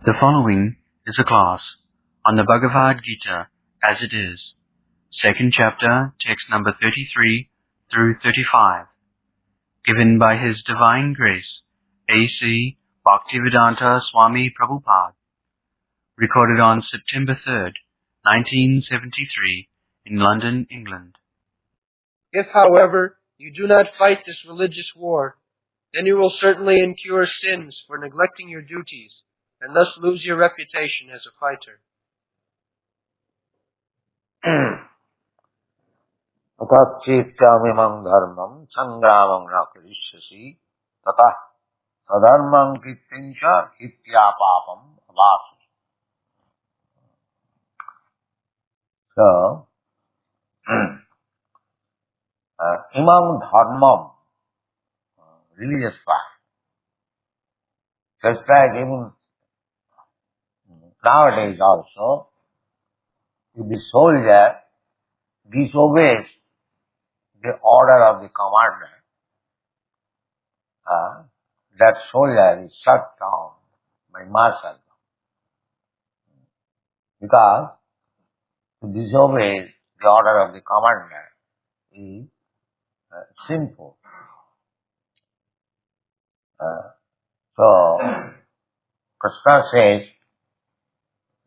The following is a class on the Bhagavad Gita as it is, second chapter, text number 33 through 35, given by His Divine Grace, A.C. Bhaktivedanta Swami Prabhupada, recorded on September 3rd, 1973, in London, England. If, however, you do not fight this religious war, then you will certainly incur sins for neglecting your duties, and thus lose your reputation as a fighter. Atacchityamimam dharmam sangramam na karishyasi tatah sadharmam kittincha hityapapam abhasu. So, imam dharmam, religious path. Just like even nowadays also, if the soldier disobeys the order of the commander, that soldier is shut down by martial law. Because to disobey the order of the commander is sinful. So, Krishna says,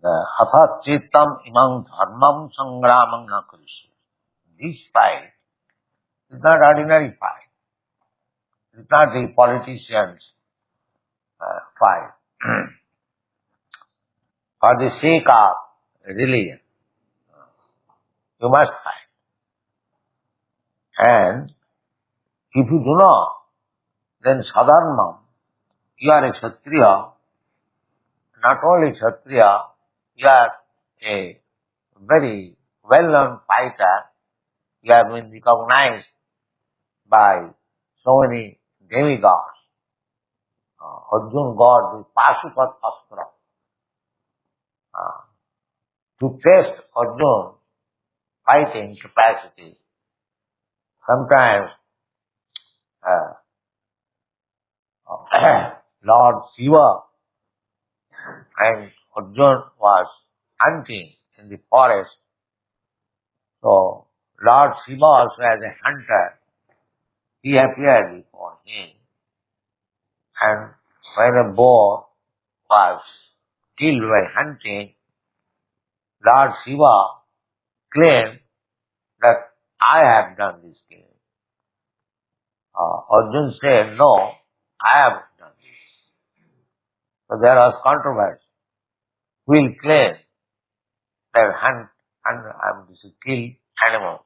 Atha Chittam imam dharmam sangramam na karishyasi. This fight is not ordinary fight. It is not the politicians' fight. For the sake of religion, you must fight. And if you do not, then sadharmam, you are a kshatriya. Not only kshatriya, you are a very well-known fighter. You have been recognized by so many demigods. Arjuna got the Pashupat Astra. To test Arjuna's fighting capacity, sometimes Lord Shiva and Arjuna was hunting in the forest. So Lord Shiva also as a hunter, he appeared before him. And when a boar was killed by hunting, Lord Shiva claimed that I have done this killing. Arjuna said, no, I have done this. So there was controversy. Who will claim that I am to kill animal?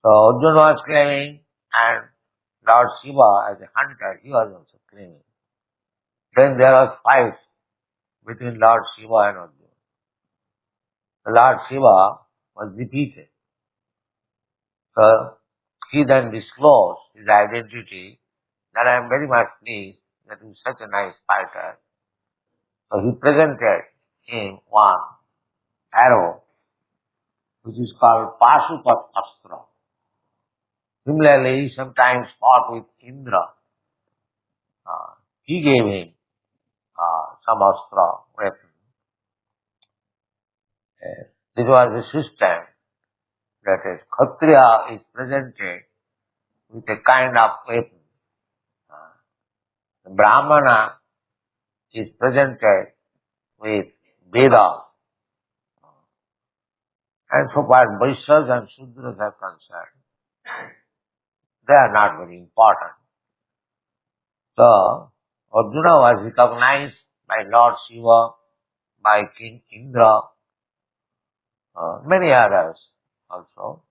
So Arjuna was claiming, and Lord Shiva as a hunter, he was also claiming. Then there was fight between Lord Shiva and Arjuna. The Lord Shiva was defeated. So he then disclosed his identity, that I am very much pleased that he is such a nice fighter. So he presented him one arrow, which is called Pashupat Astra. Similarly, he sometimes fought with Indra. He gave him some astra weapon. This was the system that a Kshatriya is presented with a kind of weapon. The Brahmana is presented with Vedas. And so far Vaishyas and Sudras are concerned, they are not very important. So Arjuna was recognized by Lord Shiva, by King Indra, many others also.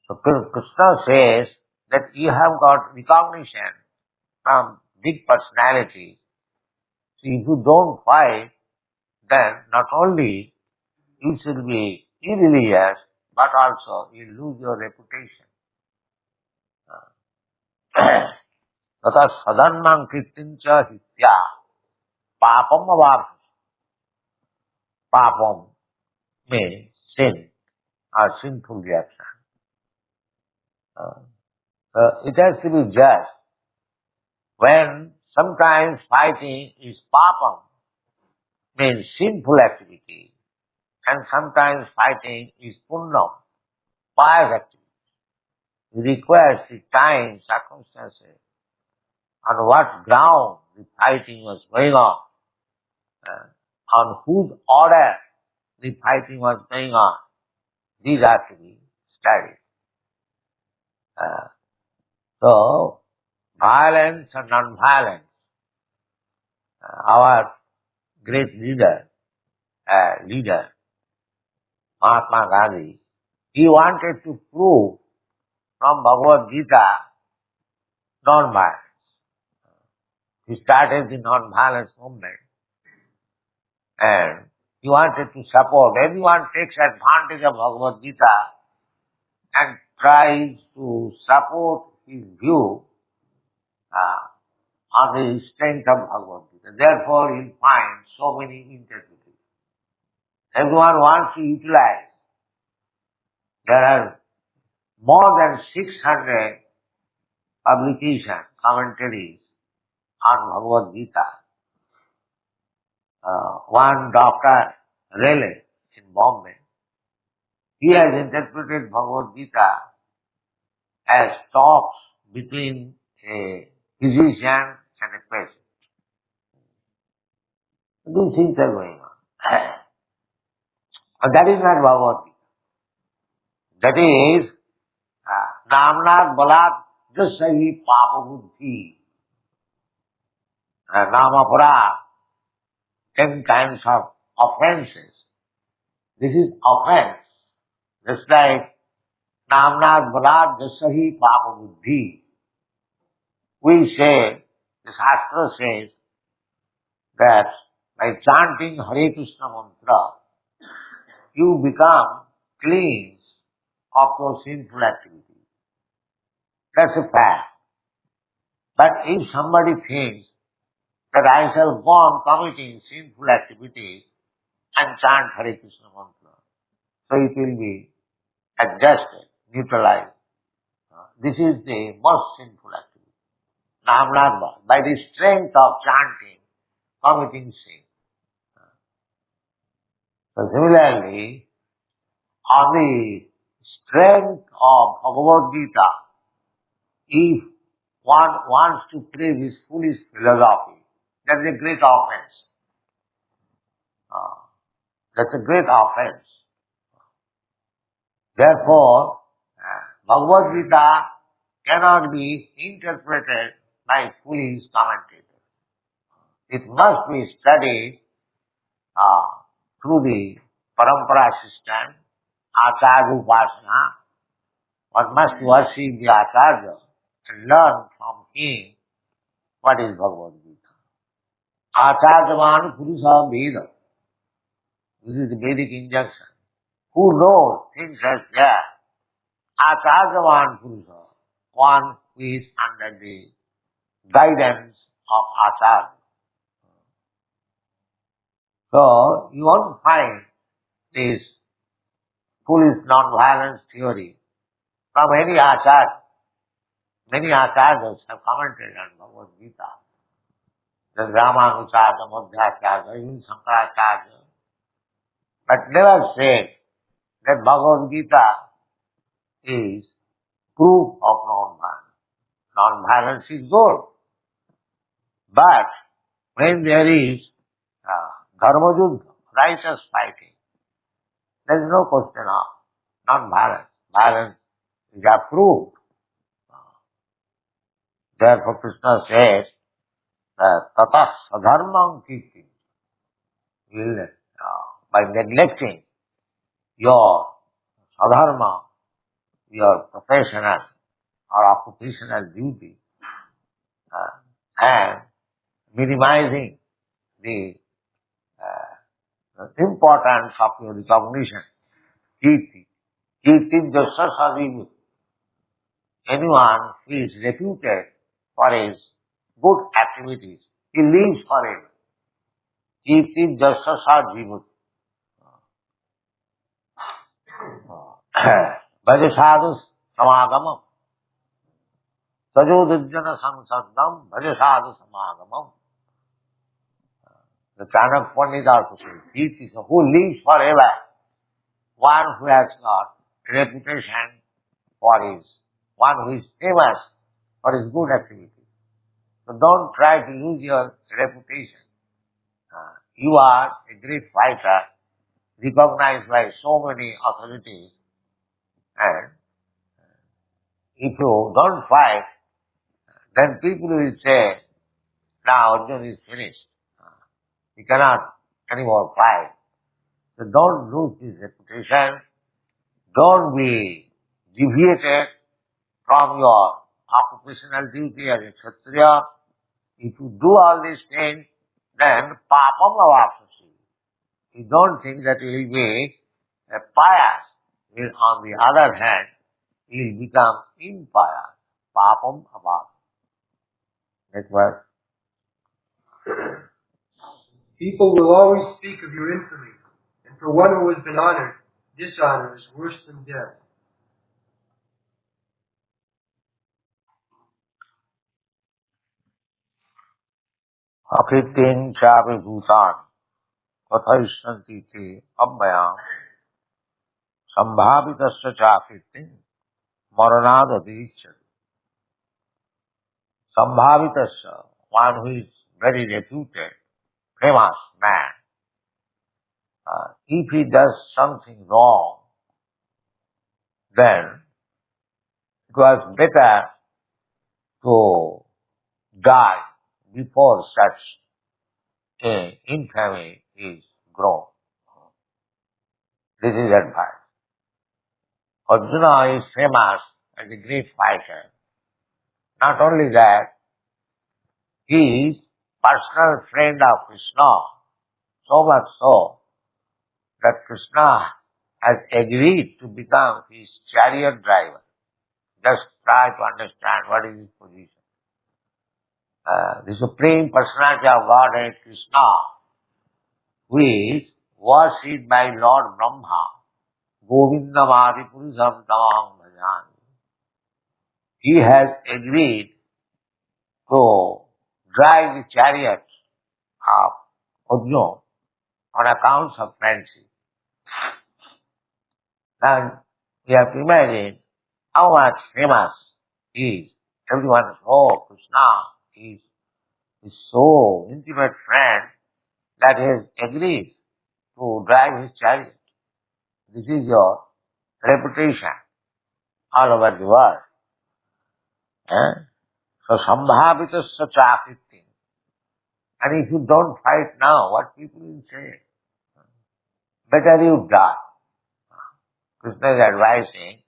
So Krishna says that you have got recognition from big personalities. So if you don't fight, then not only you should be irreligious, but also you lose your reputation. Tata sadharmam kirtincha hitya papam avabhu. Papam means sin or sinful reaction. It has to be just. When sometimes fighting is papam, means sinful activity, and sometimes fighting is punnam, pious activity. It requires the time, circumstances, on what ground the fighting was going on whose order the fighting was going on. These are to be studied. So, violence or non-violence, our great leader, Mahatma Gandhi, he wanted to prove from Bhagavad Gita non-violence. He started the non-violence movement and he wanted to support. Everyone takes advantage of Bhagavad Gita and tries to support his view on the strength of Bhagavad Gita. Therefore, you'll find so many interpretations. Everyone wants to utilize. There are more than 600 publications, commentaries on Bhagavad Gita. One Dr. Raleigh in Bombay, he has interpreted Bhagavad Gita as talks between a physician and a patient. These things are going on. And that is not Bhagavad Gita. That is Namnat Balat Jasahi Papa Buddhi. Namapara, 10 kinds of offenses. This is offense. Just like Namnat Balat Jasahi Papa Buddhi. We say, the Shastra says, that by chanting Hare Krishna mantra, you become clean of your sinful activities. That's a fact. But if somebody thinks that I shall go on committing sinful activities and chant Hare Krishna mantra, so it will be adjusted, neutralized. This is the most sinful activity. Namnadva, by the strength of chanting, committing sin. So similarly, on the strength of Bhagavad Gita, if one wants to praise this foolish philosophy, that is a great offense. That's a great offense. Therefore, Bhagavad Gita cannot be interpreted by foolish commentators. It must be studied through the parampara system, acharya upasana. One must worship the acharya and learn from him what is Bhagavad Gita. Acharyavan purusha veda. This is the Vedic injunction. Who knows things as that? Acharyavan purusha, one who is under the guidance of acharya. So, you won't find this foolish non-violence theory from any acharya. Many acharyas have commented on Bhagavad Gita. The Ramanucharya, Madhyacharya, even Shankaracharya, but never said that Bhagavad Gita is proof of non-violence. Non-violence is good. But when there is dharma yuddha, righteous fighting, there is no question of non-violence. Violence is approved. Therefore Krishna says that tatah sadharmam kirti. By neglecting your sadharma, your professional or occupational duty, and minimizing the importance of your recognition, kirti. Kirti jasya sadhivu. Anyone who is reputed for his good activities, he lives forever. Kirti jasya sadhivu. Bhaja sadhu samagamam. Tajodujjana samsaddam bhajasadu samagamam. The Chanak Pandit also says, he is who lives forever, one who has got reputation for his, one who is famous for his good activity. So don't try to lose your reputation. You are a great fighter, recognized by so many authorities, and if you don't fight, then people will say, now Arjuna is finished. He cannot anymore fight. So don't lose his reputation. Don't be deviated from your occupational duty as a Kshatriya. If you do all these things, then papam avapsasi. You don't think that you will be a pious. On the other hand, you will become impious. Papam avapsasi. Next verse. People will always speak of your infamy, and for one who has been honored, dishonor is worse than death. Akritin chapi bhutan kathaishanti te abhyam sambhavitasya chakritin maranadadichyati. Sambhavitasya, one who is very reputed, famous man, if he does something wrong, then it was better to die before such a infamy is grown. This is advice. Arjuna is famous as a great fighter. Not only that, he is personal friend of Krishna, so much so that Krishna has agreed to become his chariot driver. Just try to understand what is his position. The Supreme Personality of Godhead, Krishna, who is worshipped by Lord Brahma, Govindamadi Purusam Tamam Bhajan. He has agreed to drive the chariot of Arjuna on account of friendship. And we have to imagine how much famous he is. Everyone says, oh, Krishna is so intimate friend that he has agreed to drive his chariot. This is your reputation all over the world. So, sambhavitasya chakritin. And if you don't fight now, what people will say? Better you die. Krishna is advising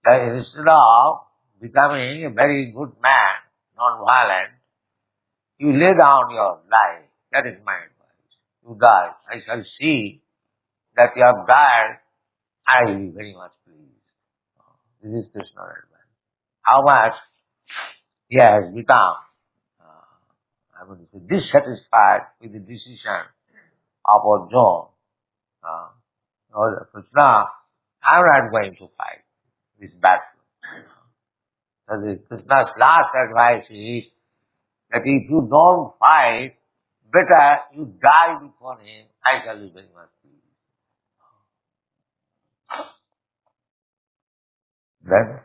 that instead of becoming a very good man, non-violent, you lay down your life. That is my advice. You die. I shall see that you have died. I will be very much pleased. This is Krishna's advice. How much he has become dissatisfied with the decision of Arjuna. Krishna, I am not going to fight this battle. So Krishna's last advice is that if you don't fight, better you die before him. I shall be very much pleased. Then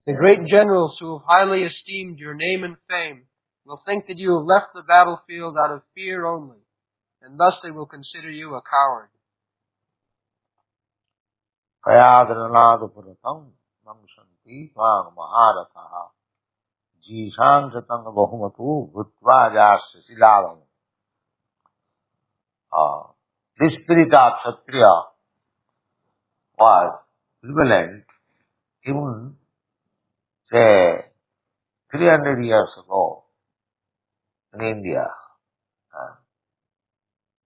The great generals who have highly esteemed your name and fame will think that you have left the battlefield out of fear only, and thus they will consider you a coward. Kayadranadupuratam namshanti tvang maharataha jishansatang bahumatu bhutva jasya silavam. This spirit of Kshatriya was prevalent even, say, 300 years ago in India.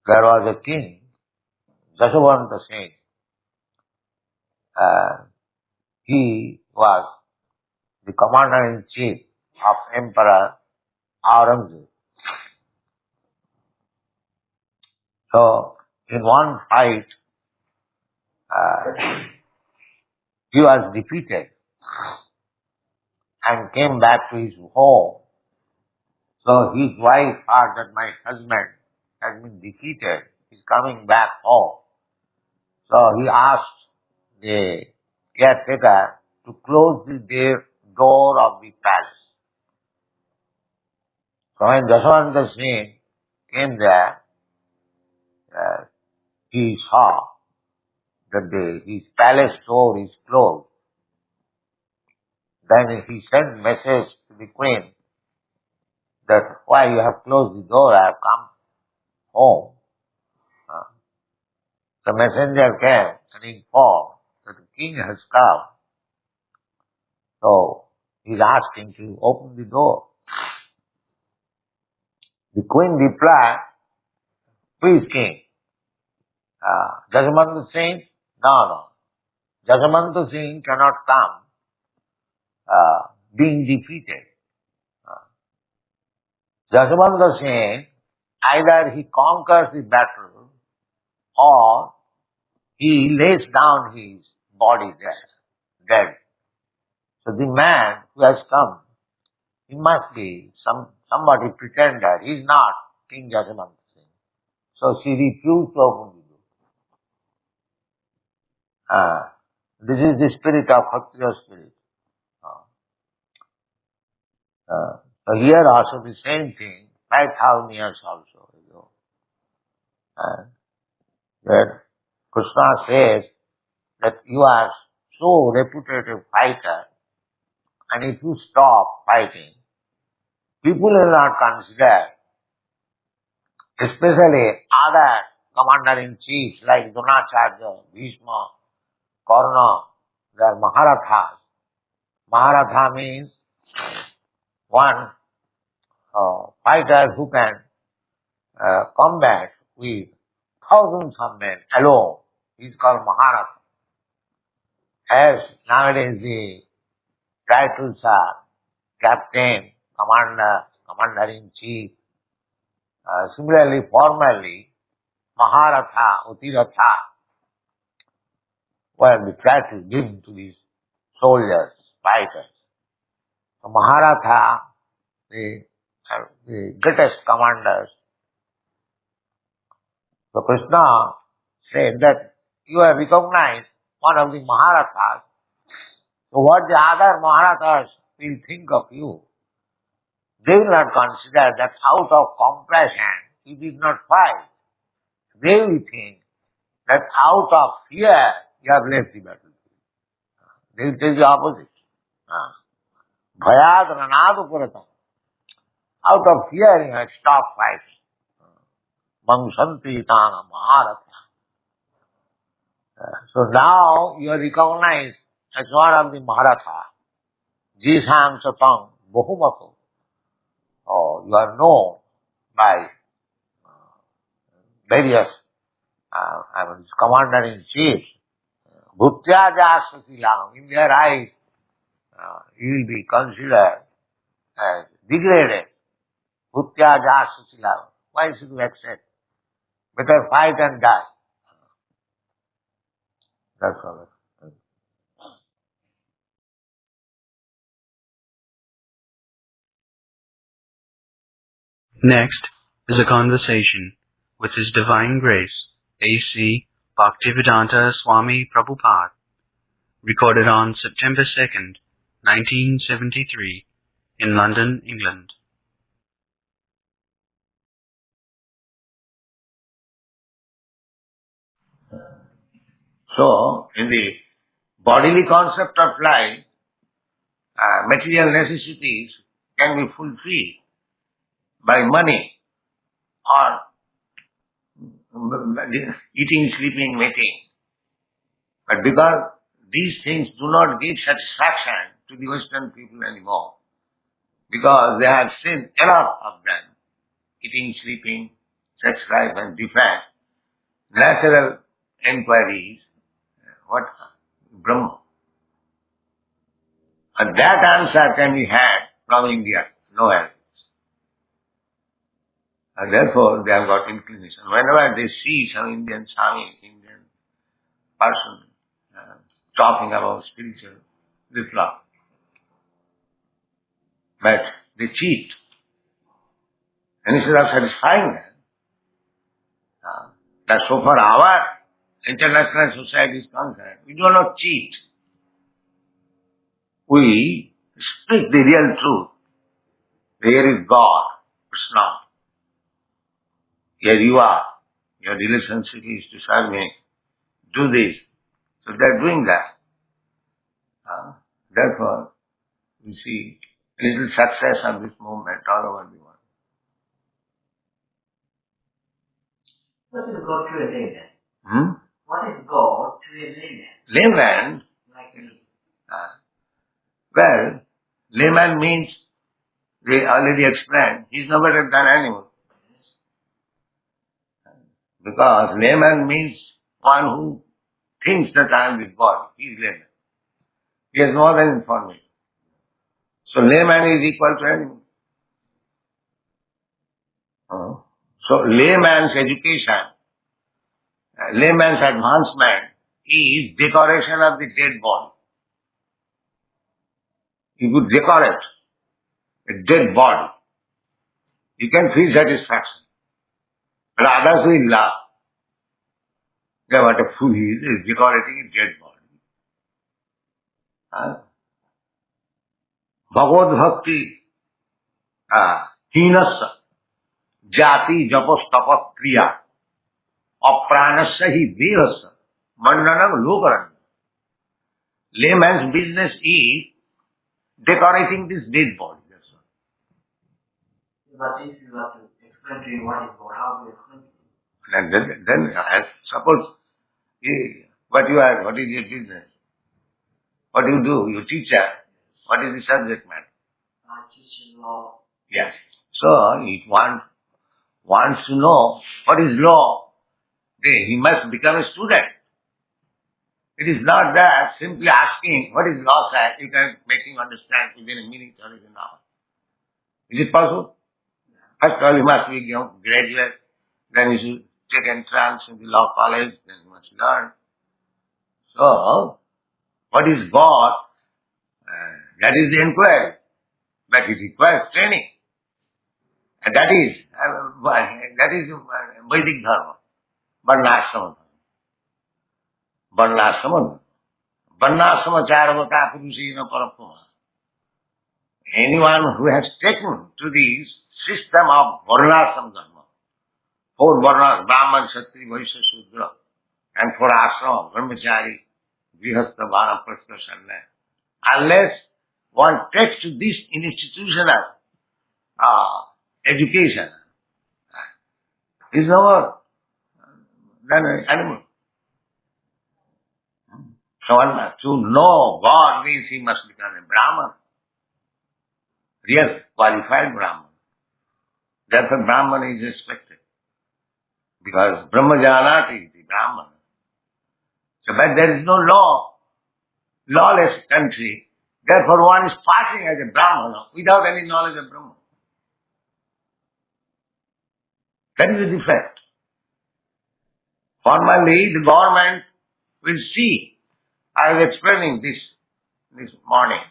There was a king, Jasavanta Singh. He was the commander-in-chief of Emperor Aurangzeb. So, in one fight, he was defeated and came back to his home. So his wife thought that my husband has been defeated. He's coming back home. So he asked the caretaker to close the door of the palace. So when Jaswanta Singh came there, he saw that his palace door is closed. Then he sent message to the queen that why you have closed the door, I have come home. The messenger came and informed that the king has come. So he's asking to open the door. The queen replied, who is king? Jagamanta Singh? No. Jagamanta Singh cannot come being defeated. Jagamanta Singh, either he conquers the battle or he lays down his body there, dead. So the man who has come, he must be somebody pretender. He is not King Jagamanta Singh. So she refused to open the door. This is the spirit of Bhakti spirit. So here also the same thing, 5,000 years also ago. That Krishna says that you are so reputed fighter, and if you stop fighting, people will not consider, especially other commander-in-chiefs like Dronacharya, Bhishma, Karna, they are Maharathas. Maharatha means one fighter who can combat with thousands of men alone. He is called Maharatha. As nowadays the titles are captain, commander, commander-in-chief. Similarly, formerly, Maharatha, Utiratha were the titles given to these soldiers, fighters. So Maharatha, the greatest commanders. So Krishna said that you have recognized one of the Maharathas. So what the other Maharathas will think of you? They will not consider that out of compassion you did not fight. They will think that out of fear you have left the battlefield. They will tell the opposite. Bhayad ranadu puratam. Out of fear you have stopped fighting. Mangsanti tana Maharatha. So now you are recognized as one of the Maharatha. Jisam satang bahumato. Oh, you are known by various commander-in-chief. Bhutya jasasilam. In their eyes, you will be considered as degraded. Bhutya jasasilam. Why should you accept? Better fight and die. That's all. Next is a conversation with His Divine Grace, A.C. Bhaktivedanta Swami Prabhupada, recorded on September 2nd, 1973, in London, England. So, in the bodily concept of life, material necessities can be fulfilled by money or eating, sleeping, making. But because these things do not give satisfaction to the Western people anymore, because they have seen enough of them, eating, sleeping, sex life and defense, natural inquiries, what? Brahma. And that answer can be had from India, nowhere. And therefore they have got inclination. Whenever they see some Indian Swami, Indian person talking about spiritual, they flock. but they cheat. And instead of satisfying them, that so far our international society is concerned, we do not cheat. We speak the real truth. Here is God, Krishna. Here you are. Your relationship is to serve me. Do this. So they are doing that. Therefore, you see little success of this movement all over the world. What is God to a layman? What is God to a layman? Layman? Like me. Well, layman means, they already explained, he is no better than animal. Because layman means one who thinks that I am with God. He is layman. He has more than information. So layman is equal to animal. So layman's education, layman's advancement is decoration of the dead body. You could decorate a dead body. You can feel satisfaction. But others will laugh. Yeah, what a fool he is decorating a dead body. Bhagavad Bhakti, hinasya, jati japos tapas kriya, apranasya hi devasya, mandanam lokaranya. Layman's business is decorating this dead body. That's all. But if you have to explain to him what is God, how do you explain to him? And then suppose, what is your business? What do you do? You teacher. What is the subject matter? I teach him law. Yes. So, if one wants to know what is law, then he must become a student. It is not that simply asking what is law, sir, you can make him understand within a minute or an hour. Is it possible? First of all, you must be graduate, then you should take entrance in the law college, then you must learn. So, what is God? That is the inquiry. But it requires training. And that is Vedic Dharma. Varnashrama. Varnashrama. Varnashrama charavata purusena parapama. Anyone who has taken to the system of Varnashrama Dharma, 4 Varnas, Brahman, Kshatriya, Vaishya, Shudra, and 4 ashrama, Brahmachari, Grihastha, Vanaprastha, Sannyas. Unless one takes to this institutional education, is no more than an animal. So one, to know God means he must become a Brahman, real qualified Brahman. Therefore Brahman is respected. Because Brahmajanati is the Brahman. So, but there is no law, lawless country. Therefore one is passing as a Brahmana without any knowledge of Brahman. That is the defect. Formally the government will see. I was explaining this morning.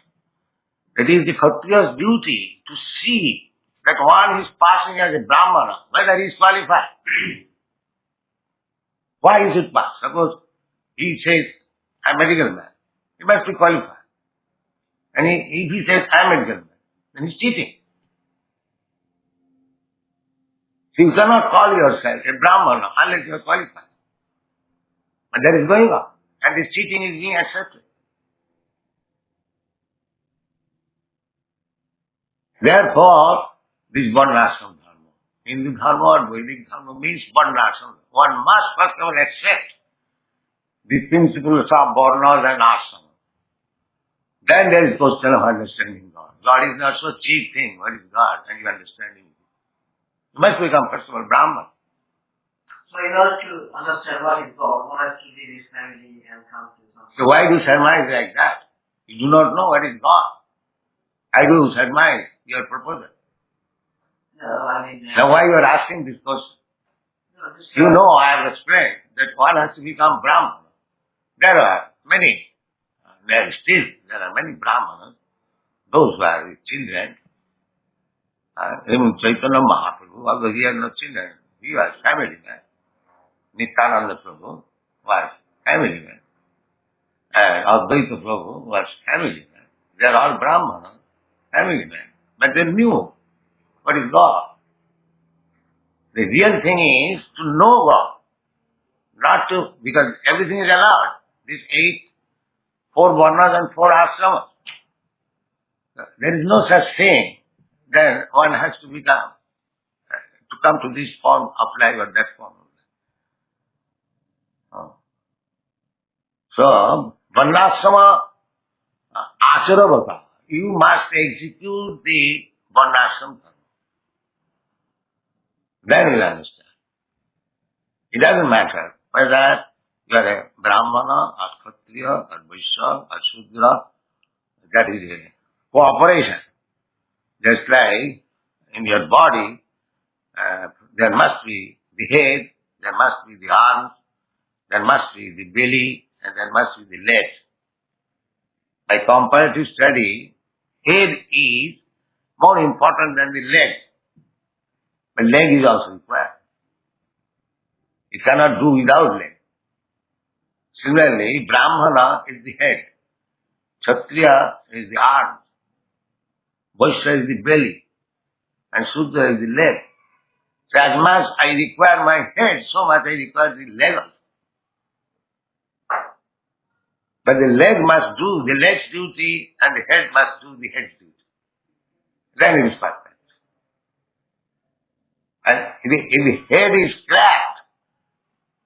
It is the Kshatriya's duty to see that one is passing as a Brahmana, whether he is qualified. Why is it passed? Suppose he says, I am a medical man. He must be qualified. And if he says, I am a medical man, then he is cheating. So you cannot call yourself a Brahmana unless you are qualified. But that is going on. And this cheating is being accepted. Therefore, this Varnashrama Dharma, Hindu Dharma or Vedic Dharma means Varnashrama. One must first of all accept the principles of Varnas and Ashrama. Then there is question of understanding God. God is not so cheap thing. What is God? And you understanding it. You must become first of all Brahman. So in order to understand what is God, one has to leave his family and come to something. So why do you surmise like that? You do not know what is God. I do surmise your proposal. No, I mean... Now why you are asking this question? No, You know I have explained that one has to become Brahman. There are many, there are many Brahmanas, those who are with children, Even Chaitanya Mahaprabhu, although he had no children, he was family man. Nityananda Prabhu was family man. And Advaita Prabhu was family man. They are all Brahmana, family men. But they knew what is God. The real thing is to know God. Not to, because everything is allowed. These 4 varnas and 4 ashramas. There is no such thing. Then one has to become, to come to this form of life or that form of life. So, varnashrama acharavata. You must execute the varnashram dharma. Then you will understand. It doesn't matter whether you are a brahmana, or kshatriya, or vaishya, or shudra. That is a cooperation. Just like in your body, there must be the head, there must be the arms, there must be the belly, and there must be the legs. By comparative study, head is more important than the leg. But leg is also required. You cannot do without leg. Similarly, Brahmana is the head, Kshatriya is the arm, Vaishya is the belly, and Shudra is the leg. So as much I require my head, so much I require the leg also. But the leg must do the leg's duty and the head must do the head's duty. Then it is perfect. And if the head is cracked,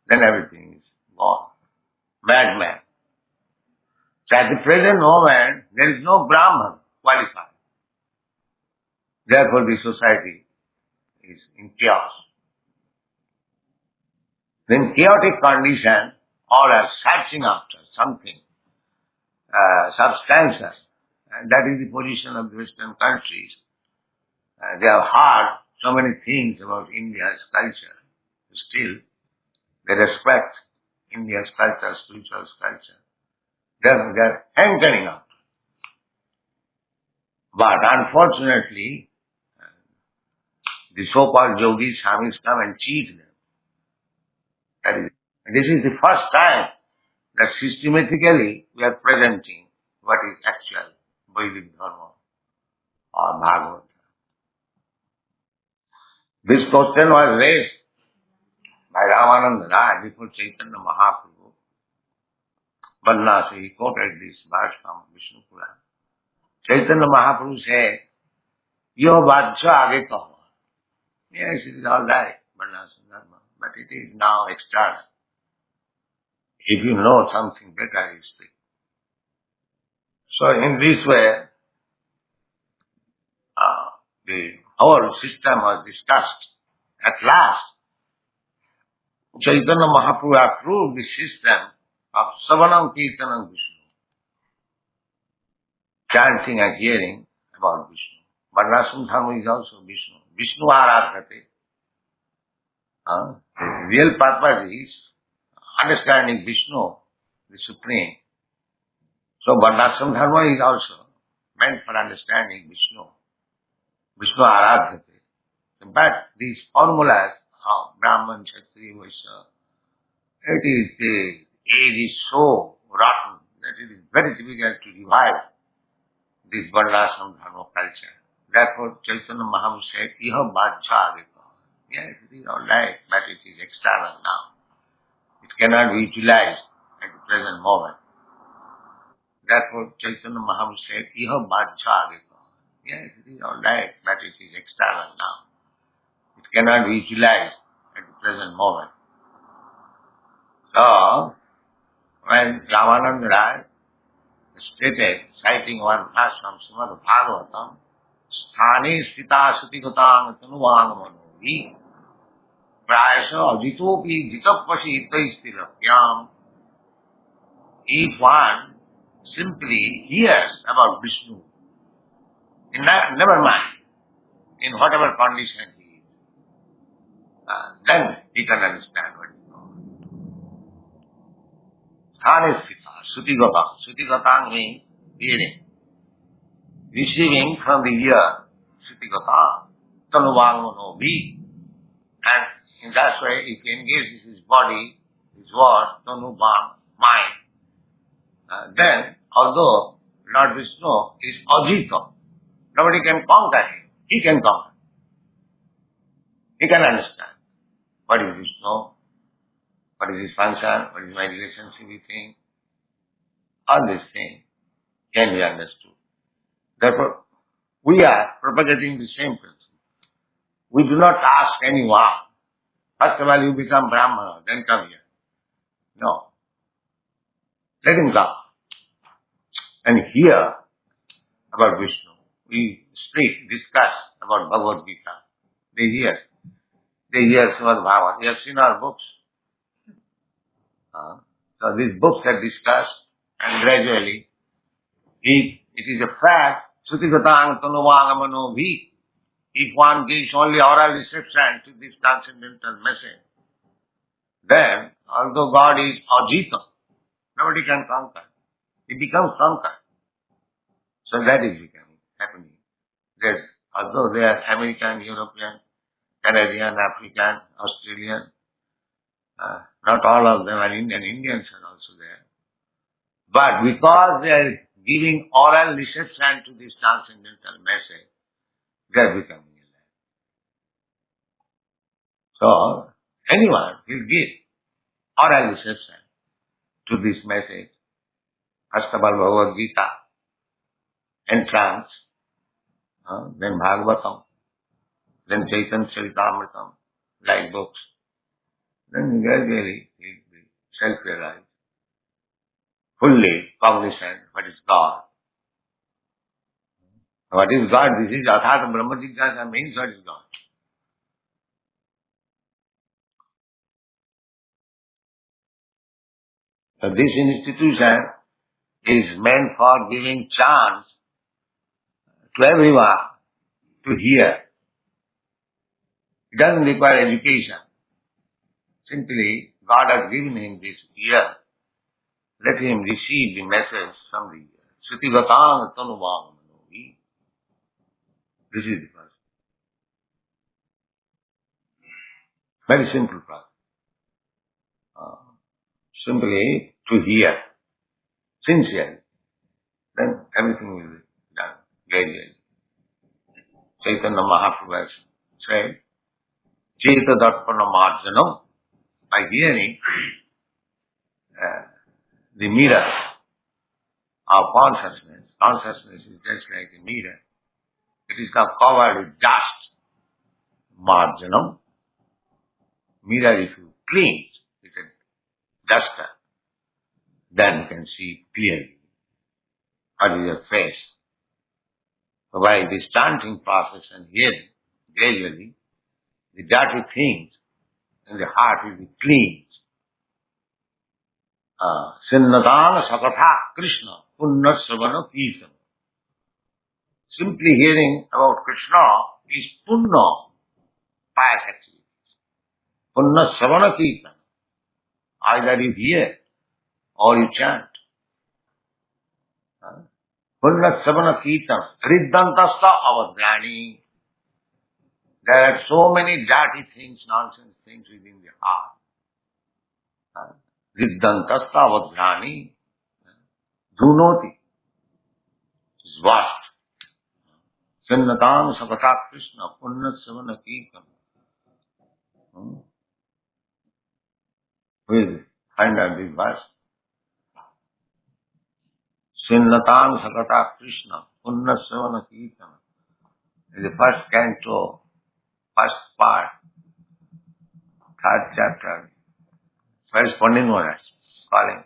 then everything is gone. Madman. So at the present moment, there is no Brahman qualified. Therefore the society is in chaos. In chaotic condition, all are searching after something substantial. And that is the position of the Western countries. They have heard so many things about India's culture. Still, they respect India's culture, spiritual culture. They are hankering after. But unfortunately, the so-called yogis, swamis come and cheat them. This is the first time that systematically we are presenting what is actual Vedic Dharma or Bhagavad. This question was raised by Ramananda Rai before Chaitanya Mahaprabhu. Varnasi, he quoted this verse from Vishnu Puran. Chaitanya Mahaprabhu said, Yo Vajja Age Kaho. Yes, it is all right, Varnasi Dharma, but it is now external. If you know something better, you speak. So in this way, the whole system was discussed. At last, Chaitanya Mahaprabhu approved the system of Savanam Kirtanam Vishnu, chanting and hearing about Vishnu. Varnasam Dharma is also Vishnu. Vishnu Aradhate. The real purpose is understanding Vishnu, the Supreme. So Varnasam Dharma is also meant for understanding Vishnu. Vishnu Aradhate. But these formulas of Brahman, Kshatriya, Vaishya, the age is so rotten that it is very difficult to revive this Varnasam Dharma culture. Therefore, Chaitanya Mahaprabhu said, Iha Bhajja Age Kaho. Yes, it is all right, but it is external now. It cannot be utilized at the present moment. Therefore, Chaitanya Mahaprabhu said, Iha Bhajja Age Kaho. Yes, it is all right, but it is external now. It cannot be utilized at the present moment. So, when Ramananda Rai stated, citing one verse from Srimad Bhagavatam, Sthane Sthita Sutikatang Tanuvang Manohi Prayasa Ajitopi Jitapasi Itaistirapyam. If one simply hears about Vishnu, never mind, in whatever condition he is, then he can understand what is going on. Sthane Sthita Sutigatang. Sutigatang means hearing. Receiving from the ear, Sutigatang. tanuvang mano bhi. And in that way, if he engages his body, his word, tanuvang, mind, then although Lord Vishnu is ajita, nobody can conquer him. He can conquer. He can understand what is Vishnu, what is his function, what is my relationship with him. All these things can be understood. Therefore, we are propagating the same principle. We do not ask anyone, first of all you become Brahmana, then come here. No. Let him come and hear about Vishnu. We speak, discuss about Bhagavad Gita. They hear. They hear Srimad Bhagavatam. You have seen our books. So these books are discussed and gradually, if it is a fact, Sutigatang Tanuvagamano bhi, if one gives only oral reception to this transcendental message, then although God is ajita, nobody can conquer. He becomes conquered. So that is happening. There's, although they are American, European, Canadian, African, Australian, not all of them are Indian. Indians are also there. But because they are giving oral reception to this transcendental message, they are becoming alive. So, anyone will give oral reception to this message. First of all, Bhagavad Gita, entrance, then Bhagavatam, then Chaitanya Charitamrita, like books. Then gradually he will be self-realized, fully cognizant what is God. What is God? This is Athata Brahma Jignasa means what is God. So this institution is meant for giving chance to everyone to hear. It doesn't require education. Simply, God has given him this ear. Let him receive the message from the ear. Sutigatang tanuvang manohi. This is the first. Very simple process. Simply to hear, sincerely. Then everything will be done gradually. Chaitanya Mahaprabhu said, Cheta Darpana Marjanam, by hearing the mirror of consciousness. Consciousness is just like a mirror. It is now covered with dust. Marjanam. Mirror, if you clean with a duster, then you can see clearly what is your face. So by this chanting process and hearing, gradually, the dirty things in the heart will be cleansed. Sinnatang Sakatha Krishna Punna Savana Kirtan. Simply hearing about Krishna is Punna, pious activity. Punna Savana Kirtan. Either you hear or you chant. Punna Savana Kirtan. Riddantasta Avadrani. There are so many dirty things, nonsense things within the heart. Riddantasta Avadrani. Dhunoti. Is vast. Sinnatang Sakata Krishna Punna Savana Kirtan. We'll find out this verse. Sinnatang Sakata Krishna Punna Savana Kirtan. In the first canto, first part, third chapter, corresponding one, calling.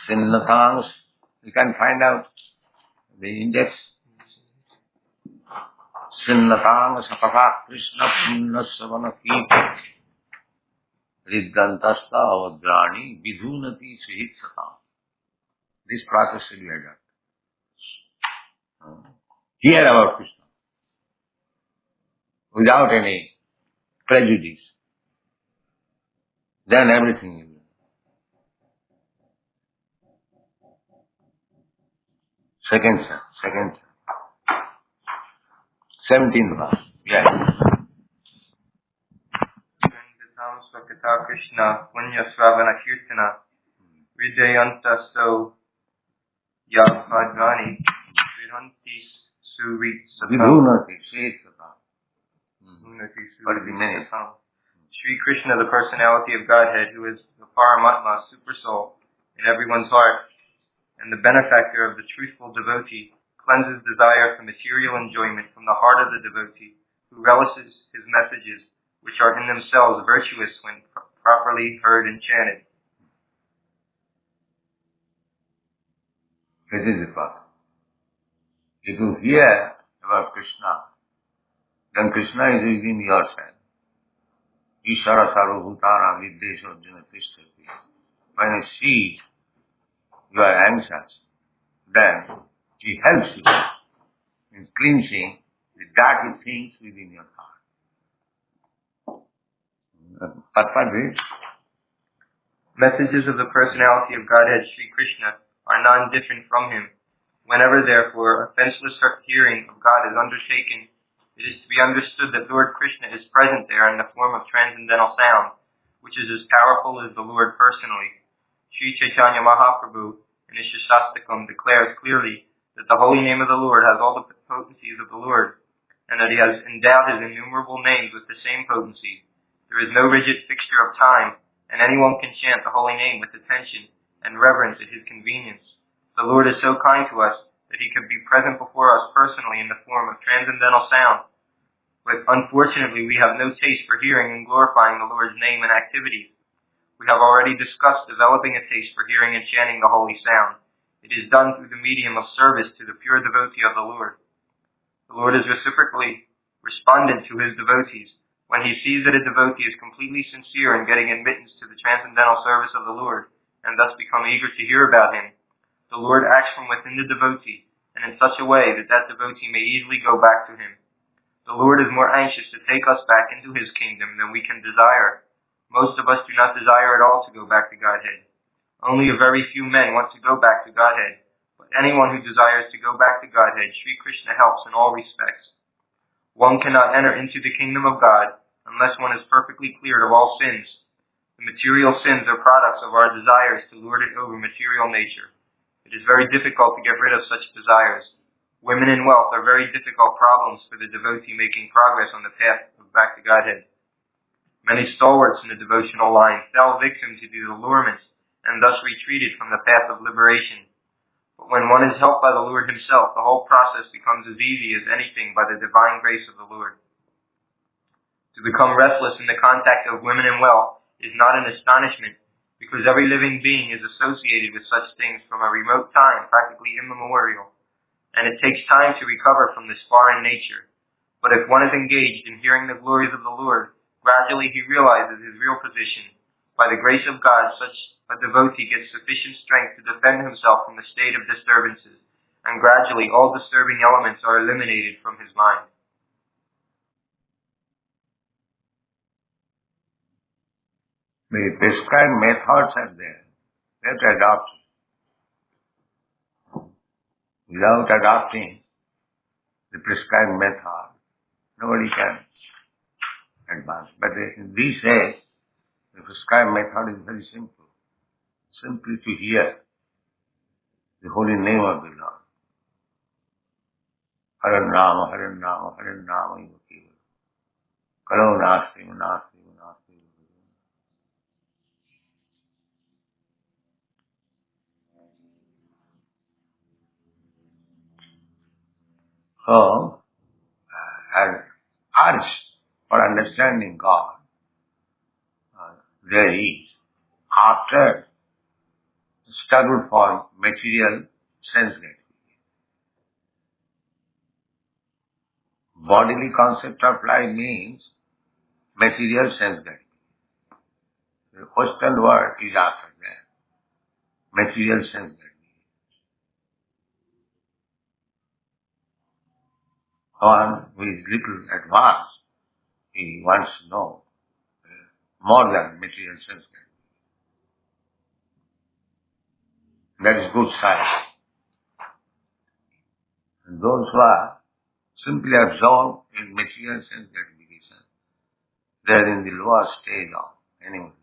Sinnatang, you can find out the index. Sinnatang Sakata Krishna Punna Savana Kirtan. Riddantasta Avadrani Vidhunati Sahitsata. This process should be adopted. Hear about Krishna without any prejudice. Then everything will be. Second. 17th verse. Yes. Svakata Krishna Punya Sravana Kirtana Vidayanta So Yavadvani Vidhanti Surit Vidhunati Shetata. What is the meaning? Sri Krishna, the personality of Godhead, who is the Paramatma, super soul, in everyone's heart, and the benefactor of the truthful devotee, cleanses desire for material enjoyment from the heart of the devotee, who relishes his messages, which are in themselves virtuous when properly heard and chanted. This is the first. If you hear about Krishna, then Krishna is within yourself. Ishara sarvabhutana viddesha arjuna tishtati. When you see you are anxious, then he helps you in cleansing the dirty things within your heart. Prabhupada, Messages of the personality of Godhead Sri Krishna are non-different from him. Whenever, therefore, offenseless hearing of God is undertaken, it is to be understood that Lord Krishna is present there in the form of transcendental sound, which is as powerful as the Lord personally. Sri Chaitanya Mahaprabhu in his Shastakam declares clearly that the holy name of the Lord has all the potencies of the Lord, and that he has endowed his innumerable names with the same potency. There is no rigid fixture of time, and anyone can chant the holy name with attention and reverence at his convenience. The Lord is so kind to us that he could be present before us personally in the form of transcendental sound. But unfortunately, we have no taste for hearing and glorifying the Lord's name and activities. We have already discussed developing a taste for hearing and chanting the holy sound. It is done through the medium of service to the pure devotee of the Lord. The Lord is reciprocally respondent to his devotees. When he sees that a devotee is completely sincere in getting admittance to the transcendental service of the Lord, and thus become eager to hear about him, the Lord acts from within the devotee, and in such a way that that devotee may easily go back to him. The Lord is more anxious to take us back into his kingdom than we can desire. Most of us do not desire at all to go back to Godhead. Only a very few men want to go back to Godhead, but anyone who desires to go back to Godhead, Sri Krishna helps in all respects. One cannot enter into the kingdom of God unless one is perfectly cleared of all sins. The material sins are products of our desires to lord it over material nature. It is very difficult to get rid of such desires. Women and wealth are very difficult problems for the devotee making progress on the path of back to Godhead. Many stalwarts in the devotional line fell victim to these allurements and thus retreated from the path of liberation. But when one is helped by the Lord himself, the whole process becomes as easy as anything by the divine grace of the Lord. To become restless in the contact of women and wealth is not an astonishment, because every living being is associated with such things from a remote time, practically immemorial, and it takes time to recover from this foreign nature. But if one is engaged in hearing the glories of the Lord, gradually he realizes his real position. By the grace of God, such a devotee gets sufficient strength to defend himself from the state of disturbances, and gradually all disturbing elements are eliminated from his mind. the prescribed methods are there. You have to adopt. Without adopting the prescribed method, nobody can advance. But in these days, the prescribed method is very simple. Simply to hear the holy name of the Lord. Hare Rama, Hare Rama, Hare Rama, Yogi. Kalo Nasti, Nasti, Nasti. So, as urge for understanding God, there is, after struggle for material sense gratification. Bodily concept of life means material sense gratification. The Western world is after that. Material sense gratification. One who is little advanced, he wants to know more than material sense gratification. That is good science. And those who are simply absorbed in material sense gratification. They are in the lower stage of animal life.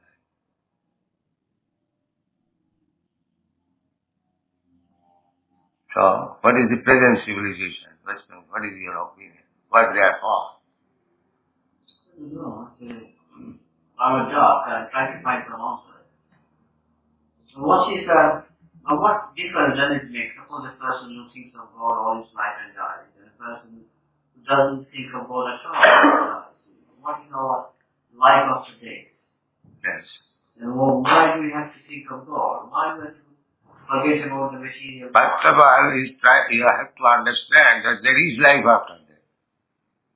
So, what is the present civilization? What is your opinion? What they are for? No, I'm a job. I try to find some answer. So what difference does it make? Suppose a person who thinks of God all his life and dies, and a person who doesn't think of God at all dies. What is our life after death? Yes. And why do we have to think of God? Why do we have to forget about the material? First of all, you have to understand that there is life after death.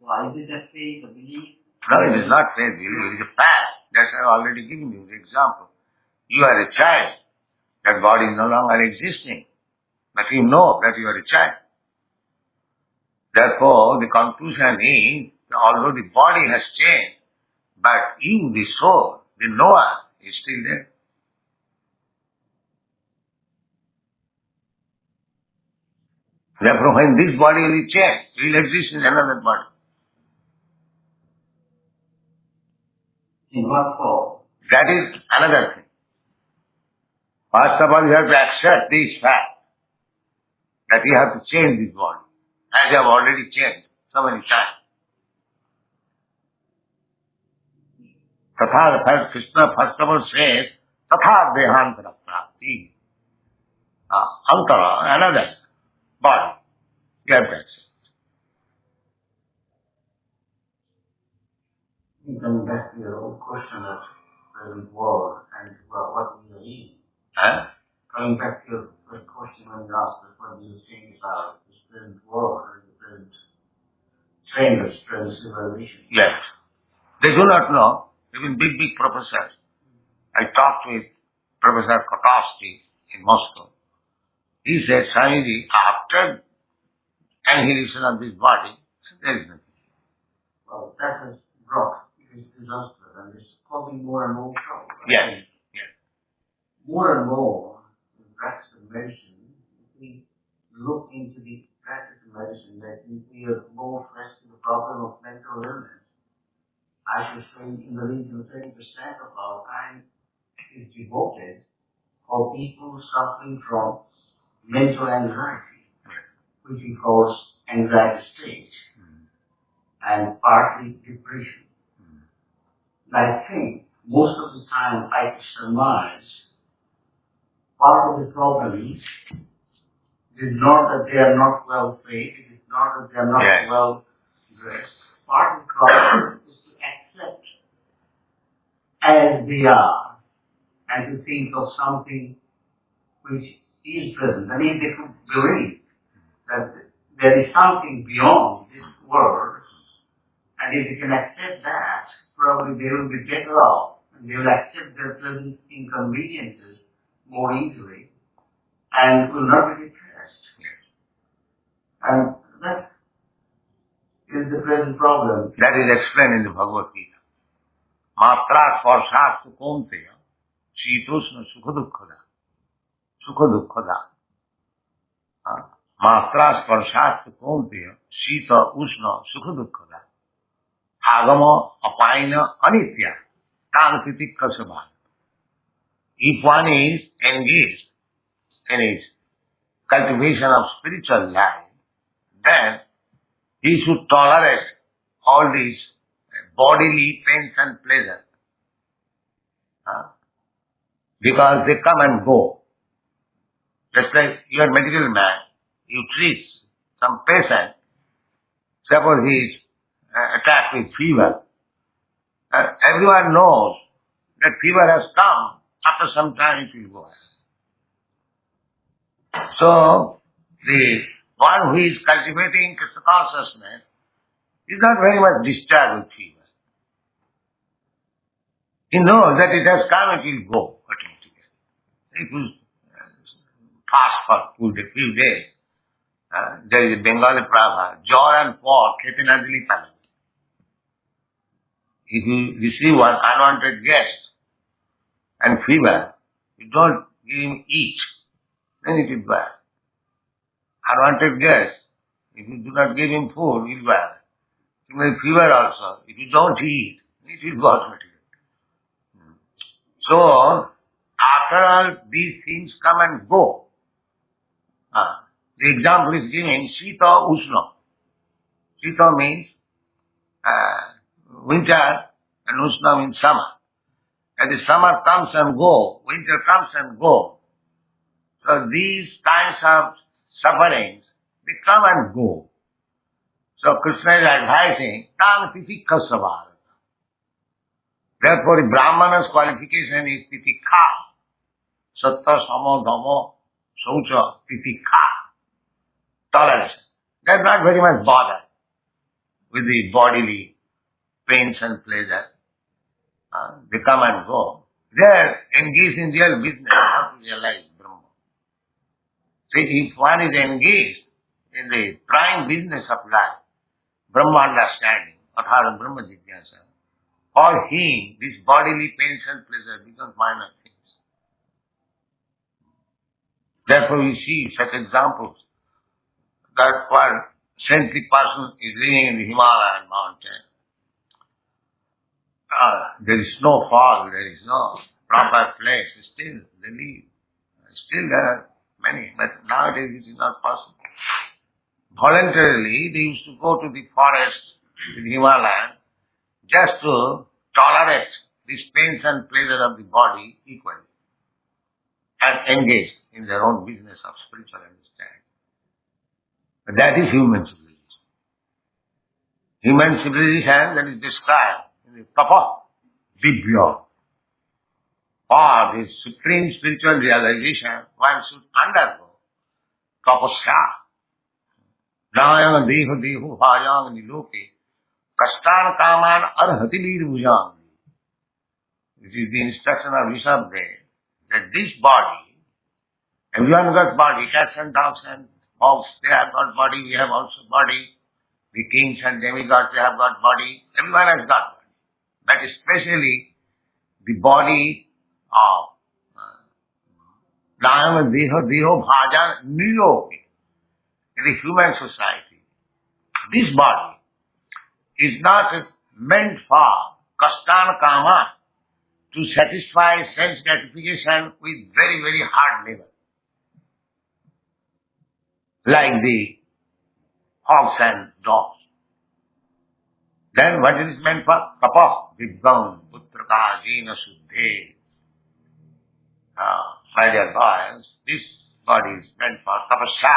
Why is it a faith, a belief? No, it is not faith, it is a fact. That's I have already given you the example. You are a child. That body is no longer existing. But you know that you are a child. Therefore, the conclusion is, although the body has changed, but you, the soul, the knower, is still there. Therefore, when this body will change, it will exist in another body. In what form? That is another thing. First of all, you have to accept this fact that you have to change this body, as you have already changed so many times. Tatha, Krishna first of all says, Tatha Dehantara Prapti. Antara, another body. You have to accept. Coming back to your old question of present world and what we are in. Huh? Coming back to your first question when you asked us what do you think about the present world and the present trainers, present civilization. Yes. They do not know. Even big professors. I talked with Professor Kotowski in Moscow. He said, Swamiji, after annihilation of this body, there is nothing. Well, that has brought this disaster and it's causing more and more trouble. Yes. Yes. More and more in practice of medicine, if we look into the practice of medicine, that we are more fresh to the problem of mental illness. I should say in the region of 30% of our time is devoted for people suffering from mental anxiety, which we call anxiety state, and partly depression. I think most of the time I surmise part of the problem is not that they are not well fed, it is not that they are not well dressed. Part of the problem is to accept as they are and to think of something which is present. I mean, they could believe that there is something beyond this world, and if they can accept that, probably they will be better off, and they will accept their present inconveniences more easily, and will not be depressed. And that is the present problem. That is explained in the Bhagavad Gita. Matra sparshasthu konteya shitoshna sukha dukkhada. Matra sparshasthu konteya shita ushna sukha dukkhada. Agama apaina anitya tankriti kasabha. If one is engaged in his cultivation of spiritual life, then he should tolerate all these bodily pains and pleasure. Because they come and go. Just like you are a medical man, you treat some patient, suppose he is attacked with fever. Everyone knows that fever has come, after some time it will go away. So, the one who is cultivating Krishna consciousness is not very much disturbed with fever. He knows that it has come, it will go automatically. It will fast for few days. There is a Bengali proverb, jaur and pork, khete na dili pala. If you receive one unwanted guest and fever, you don't give him eat, then it is bad. Unwanted guest, If you do not give him food, he will have. He may fever also. If you don't eat, it will go automatically. So, after all these things come and go. The example is given, Sita Ushna. Sita means winter and Ushna means summer. And the summer comes and go, winter comes and go. So these kinds of sufferings, they come and go. So Krishna is advising, Tang Titikha Sabhara. Therefore the Brahmana's qualification is Titikha. Satta, Samo, Dhammo, Saucha, Titikha. Tolerance. They are not very much bothered with the bodily pains and pleasure. They come and go. They are engaged in real business, how to realize Brahma. See, if one is engaged in the prime business of life, Brahma understanding, athara Brahma Jigyasa, for him, this bodily pains and pleasure becomes minor things. Therefore we see such examples that one saintly person is living in the Himalayan mountain. There is no fog, there is no proper place, still they live. Still there are many, but nowadays it is not possible. Voluntarily they used to go to the forest in Himalayan just to tolerate these pains and pleasure of the body equally and engage in their own business of spiritual understanding. But that is human civilization. Human civilization that is described in the Prabhu Divya. For the supreme spiritual realization, one should undergo tapasya. Nayang deho deho bhajang niloke kastan kaman arhati vir bhujang. This is the instruction of Rishabh Dev, that this body, everyone got body, cats and dogs and hogs, they have got body, we have also body. The kings and demigods, they have got body, everyone has got body. But especially the body of Nayam Deho Deho Bhajan Niloke in the human society. This body is not meant for kastan kama, to satisfy sense gratification with very, very hard labor. Like the hogs and dogs. Then what it is meant for? Tapah, Vidvam, Putraka, Jena, Suddhe. My dear boys, this body is meant for tapasya.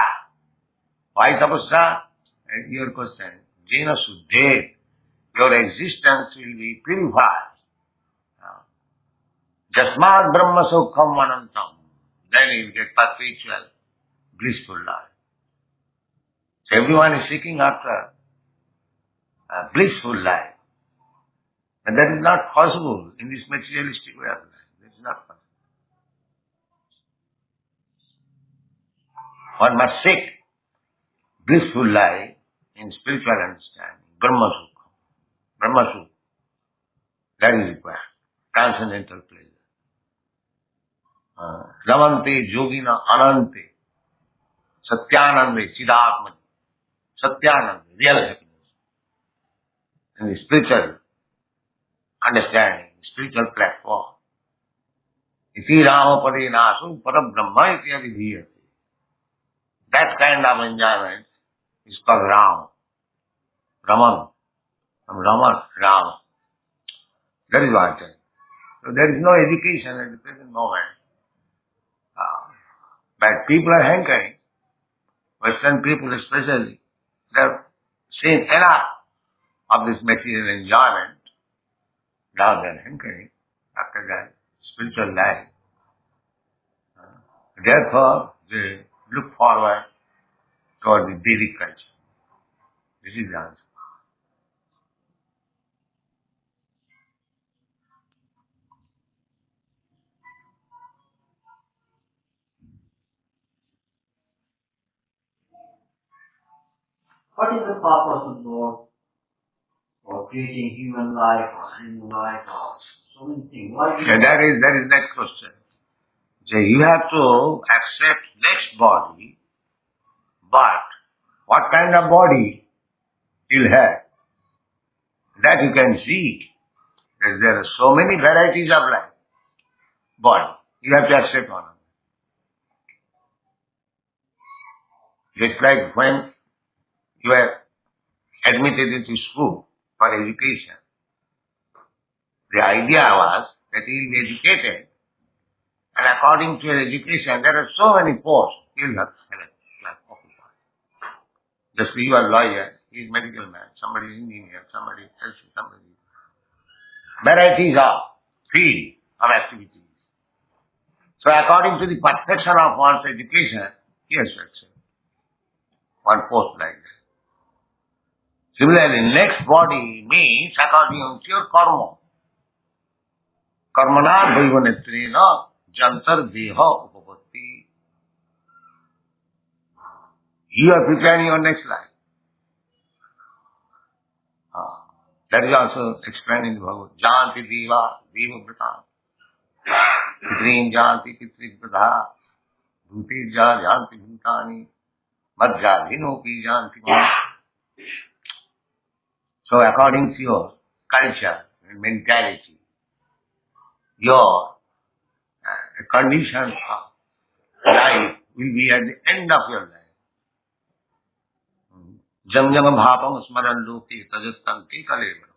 Why tapasya? And your question, Jena, Suddhe. Your existence will be purified. Jasmad Brahma Sukham Anantam. Then you will get perpetual, blissful life. So everyone is seeking after a blissful life. And that is not possible in this materialistic way of life. That is not possible. One must seek blissful life in spiritual understanding. Brahma Sukha. Brahma Sukha. That is required. Transcendental pleasure. Ramante Yogina Anante. Satyanande Chidatmani. Satyananda, real happiness. And the spiritual understanding, spiritual platform. Iti Rama Pade Nasu Para Brahma iti Adhiyate. That kind of enjoyment is called Rama. Raman. From Raman, Rama. That is what it is. So there is no education at the present moment. But people are hankering. Western people especially. They have seen enough of this material enjoyment. Now they are hankering after that spiritual life. Therefore, they look forward toward the Vedic culture. This is the answer. What is the purpose of Lord for creating human life or animal life or so many things? Why That is next question. So you have to accept next body, but what kind of body he'll have. That you can see. That there are so many varieties of life. Body. You have to accept one of them. Just like when you are admitted into school for education, the idea was that he will be educated, and according to your education, there are so many posts you will have occupied. Just you are a lawyer, he is medical man, somebody is engineer, somebody else, somebody. Varieties of field of activities. So according to the perfection of one's education, he has to accept one post like that. Similarly, next body means according to your karma. Karmana daivanetrena jantar deha upapatti. You are preparing your next life. That is also explained in the Bhagavad. Janti deva, deva vrata. Pitrin janti pitri vrata. Bhutirja janti bhutani. Madhya dhinopi janti bhutani. So according to your culture and mentality, your condition of life will be at the end of your life. Jam jam bhapam smaran loke tajattanti kaleva.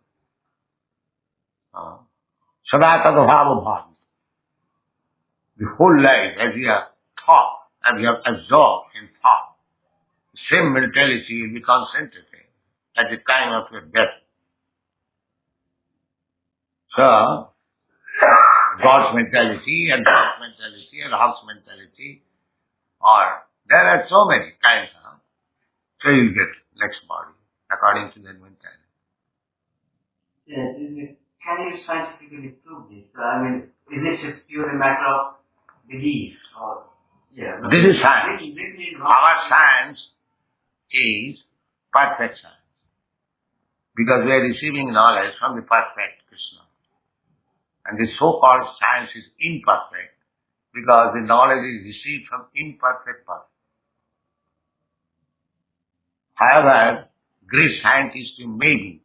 Sada tad bhava bhavi. The whole life as you have thought, as you have absorbed in thought, the same mentality will be concentrated at the time of your death. So, God's mentality and God's mentality and God's mentality, or there are so many kinds of, so you'll get next body according to that mentality. Yes, can you scientifically prove this? I mean, is this just purely a matter of belief? Or, yeah, This is science. Our science is perfect science. Because we are receiving knowledge from the perfect Krishna. And the so-called science is imperfect because the knowledge is received from imperfect person. However, great scientists maybe,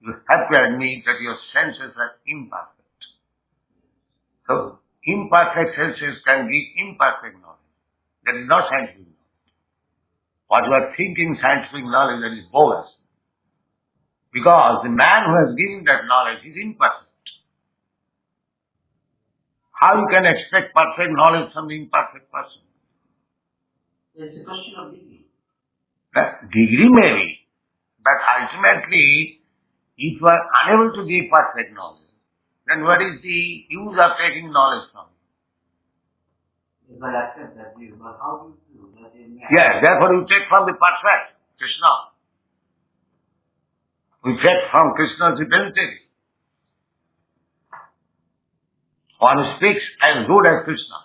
you have to admit that your senses are imperfect. So, imperfect senses can give imperfect knowledge. That is not scientific knowledge. What you are thinking scientific knowledge, that is bogus. Because the man who has given that knowledge is imperfect. How you can expect perfect knowledge from the imperfect person? It's a question of degree. Degree may be, but ultimately, if you are unable to give perfect knowledge, then what is the use of taking knowledge from you? If I accept that view, but how do you prove that in Yes, therefore you take from the perfect, Krishna. We take from Krishna's divinity. One speaks as good as Krishna.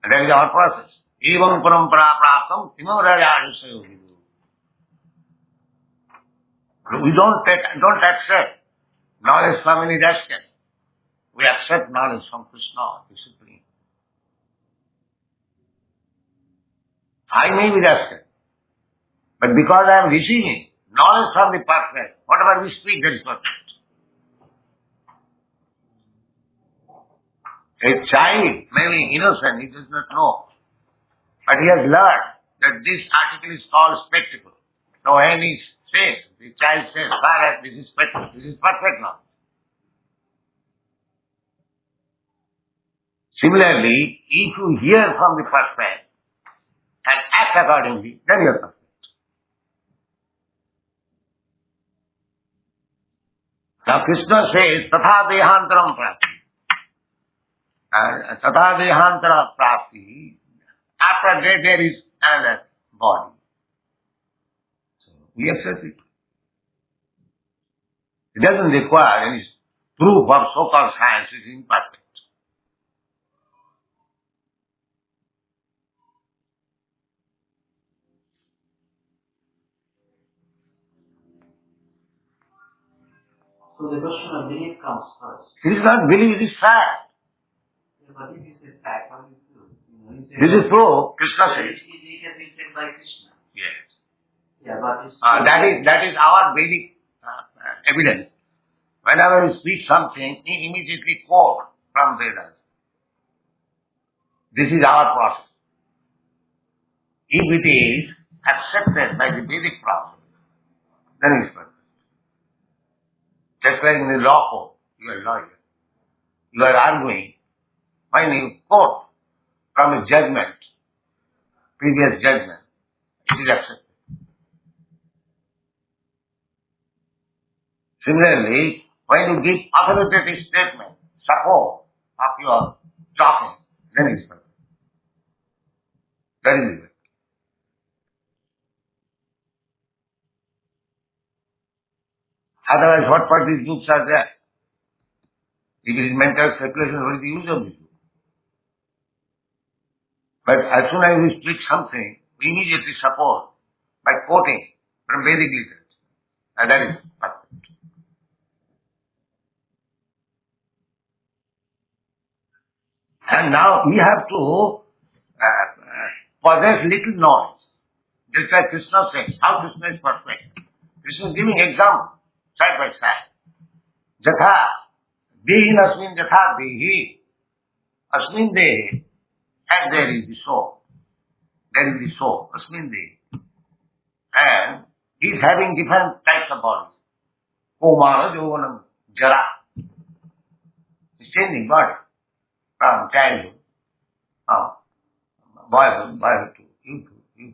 And that is our process. Evam parampara praptam imam rajayasayo vidu. We don't accept knowledge from any destiny. We accept knowledge from Krishna, the Supreme. I may be destined, but because I am receiving knowledge from the perfect, whatever we speak, that is perfect. A child may be innocent, he does not know. But he has learned that this article is called spectacle. So when he says, the child says, Father, this is spectacle, this is perfect knowledge. Similarly, if you hear from the perfect and act accordingly, then you are perfect. Now Krishna says, Tatha Dehantaram Prapti. Tatha Dehantara Prapti. After that there is another body. So we accept it. It doesn't require any proof of so-called science, it is imperfect. So the question of belief comes first. It is not belief, it is fact. Yeah, but if you say fact, how do you prove? This is proof, Krishna says. It has been said by Krishna. Yes. Yeah, but it's that is our Vedic evidence. Whenever we speak something, we immediately quote from Vedas. This is our process. If it is accepted by the Vedic process, then it's perfect. Just like in the law court, you are a lawyer. You are arguing. When you quote from a judgment, previous judgment, it is accepted. Similarly, when you give authoritative statement, support of your talking, then it is perfect. That is it. Otherwise, what for these books are there? If it is mental speculation, what is the use of this book? But as soon as we speak something, we immediately support by quoting from Vedic literature. And that is perfect. And now we have to possess little knowledge. Just like Krishna says, how Krishna is perfect. Krishna is giving example, side by side. Jatha, dehin asmin jatha dehi, asmin dehi, and there is the soul. There is the soul, asmin dehi. And he is having different types of bodies. Komara, Jovanam, Jara. He is changing body from childhood, boyhood to youth to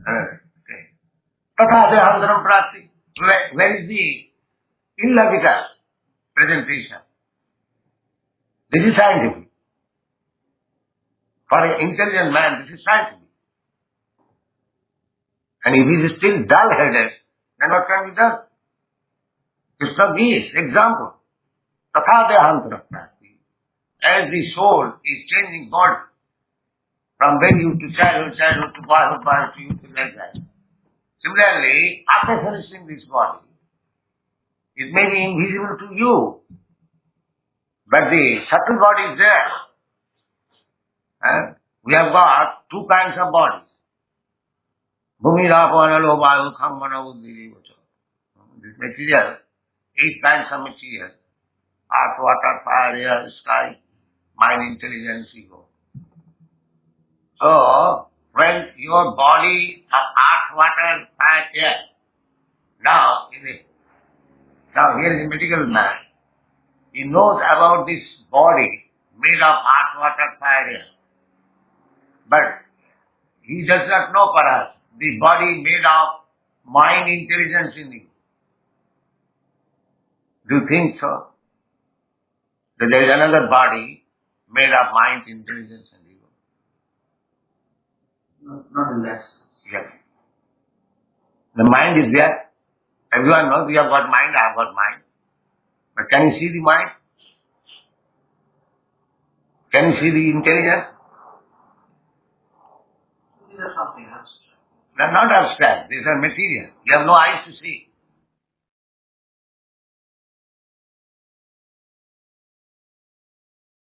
another. Okay. Tatha dehantaram prati. Where is the illogical presentation? This is scientific. For an intelligent man, this is scientific. And if he is still dull-headed, then what can be done? Krishna gives example. Tatha dehantara prati. As the soul is changing body from very youth to childhood to boyhood to youth, like that. Similarly, after finishing this body, it may be invisible to you, but the subtle body is there. We have got two kinds of bodies. Bhumi, Rapo, Analo, Vayu, Kham, Mana, Buddhi, Vacha. This material, 8 kinds of material. Earth, water, fire, air, sky, mind, intelligence, ego. So, when your body of earth, water, fire, air, now here is a medical man. He knows about this body made of earth, water, fire, air. But he does not know perhaps the body made of mind, intelligence in you. Do you think so? That there is another body made of mind, intelligence and ego? not in that sense. Yes. The mind is there. Everyone knows we have got mind, I have got mind. But can you see the mind? Can you see the intelligence? These are something else. They are not abstract. These are material. You have no eyes to see.